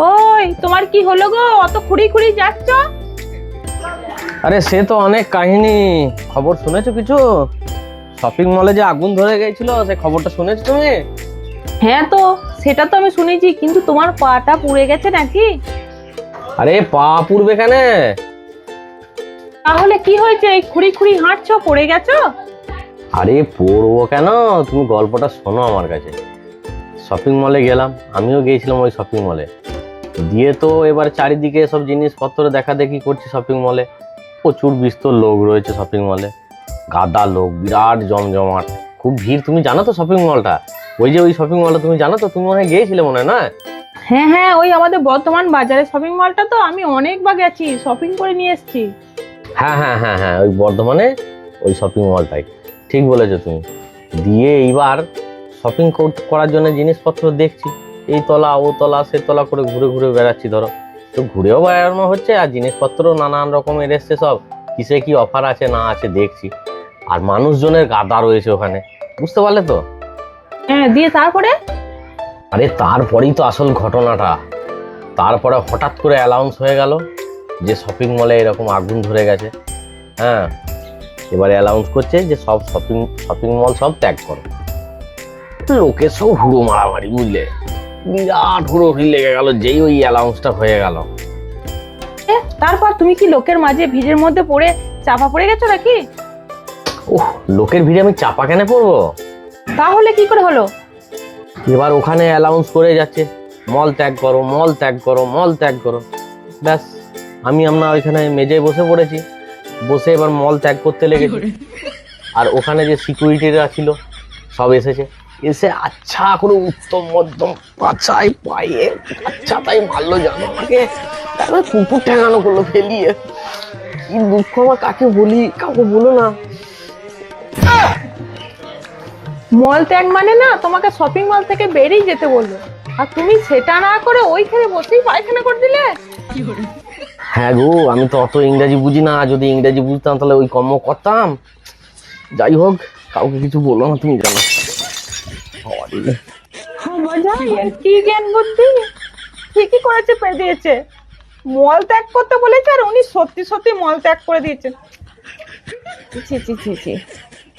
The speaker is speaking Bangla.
ওই তোমার কি হলো গো, অত খুঁড়ি খুঁড়ি যাচ্ছ? আরে সে তো অনেক কাহিনী। খবর শুনেছো কিছু? শপিং মলে যে আগুন ধরে গেছিল, সে খবরটা শুনেছো তুমি? হ্যাঁ তো সেটা তো আমি শুনেছি, কিন্তু তোমার পাটা পুড়ে গেছে নাকি? আরে পা পুড়বে কেন? তাহলে কি হয়েছে, এই খুঁড়ি খুঁড়ি হাঁটছো, পড়ে গেছো? আরে পড়বো কেন, তুমি গল্পটা শোনো আমার কাছে। শপিং মলে গেলাম, আমিও গিয়েছিলাম ওই শপিং মলে। দিয়ে তো এবার চারিদিকে সব জিনিসপত্র দেখা দেখি করছি শপিং মলে। প্রচুর বিস্তর লোক রয়েছে শপিং মলে, গাদা লোক, বিরাট জমজমাট, খুব ভিড়। তুমি জানো তো শপিং মলটা, ওই যে ওই শপিং মলটা তুমি জানো তো? তুমি মনে হয় গিয়েছিলে মনে হয়, না? হ্যাঁ হ্যাঁ, ওই আমাদের বর্ধমান বাজারে শপিং মলটা, তো আমি অনেকবার গেছি, শপিং করে নিয়ে এসেছি। হ্যাঁ হ্যাঁ হ্যাঁ হ্যাঁ, ওই বর্ধমানে ওই শপিং মলটাই, ঠিক বলেছো তুমি। দিয়ে এইবার শপিং করার জন্য জিনিসপত্র দেখছি, এই তলা ও তলা সে তলা করে ঘুরে ঘুরে বেড়াচ্ছি। ধরো তো ঘুরেও বেড়ানো হচ্ছে, আর জিনিসপত্র নানান রকমের এসছে সব, কিসে কি অফার আছে না আছে দেখছি। আর মানুষজনের গাদা রয়েছে ওখানে, বুঝতে পারলে তো? হ্যাঁ, দিয়ে তারপরে? আরে তারপরেই তো আসল ঘটনাটা। তারপরে হঠাৎ করে অ্যানাউন্স হয়ে গেল যে শপিং মলে এরকম আগুন ধরে গেছে। হ্যাঁ, এবারে অ্যানাউন্স করছে যে সব শপিং শপিং মল সব ত্যাগ করো। লোকে সব হুড়ো মারামারি, বুঝলে, বিরাট হুড়োহুড়ি লেগে গেল যেই ওই অ্যানাউন্সটা হয়ে গেল। তারপর তুমি কি লোকের মাঝে ভিড়ের মধ্যে পড়ে চাপা পড়ে গেছো নাকি? ওহ, লোকের ভিড়ে আমি চাপা কেন পড়বো? তাহলে কি করে হলো? এবার ওখানে অ্যানাউন্স করে যাচ্ছে মল ত্যাগ করো, মল ত্যাগ করো, মল ত্যাগ করো। ব্যাস, আমরা ওইখানে মেজে বসে পড়েছি, বসে এবার মল ত্যাগ করতে লেগেছি। আর ওখানে যে সিকিউরিটিরা ছিল সব এসেছে, এসে আচ্ছা করে উত্তম মধ্যম পাছায় পায়ে আচ্ছা তাই মারলো, জানো আমাকে, তারপর কুকুর ঠেঙানো করলো ফেলিয়ে। কি দুঃখ আমার, কাকে বলি, কাউকে বলো না। মল ত্যাগ মানে না, তোমাকে শপিং মল থেকে বেরিয়ে যেতে বললো, আর তুমি সেটা না করে ওইখানে বসেই পায়খানা করে দিলে। হ্যাঁ গো, আমি তো অত ইংরেজি বুঝি না, যদি ইংরেজি বুঝতাম তাহলে ওই কর্ম করতাম। যাই হোক, কাউকে কিছু বলো না, তুমি জানো। মজা, এর কি জ্ঞান বুদ্ধি! ঠিকই করেছে, পেয়ে দিয়েছে। মল ত্যাগ করতে বলেছে আর উনি সত্যি সত্যি মল ত্যাগ করে দিয়েছেন। ছি ছি ছি ছি।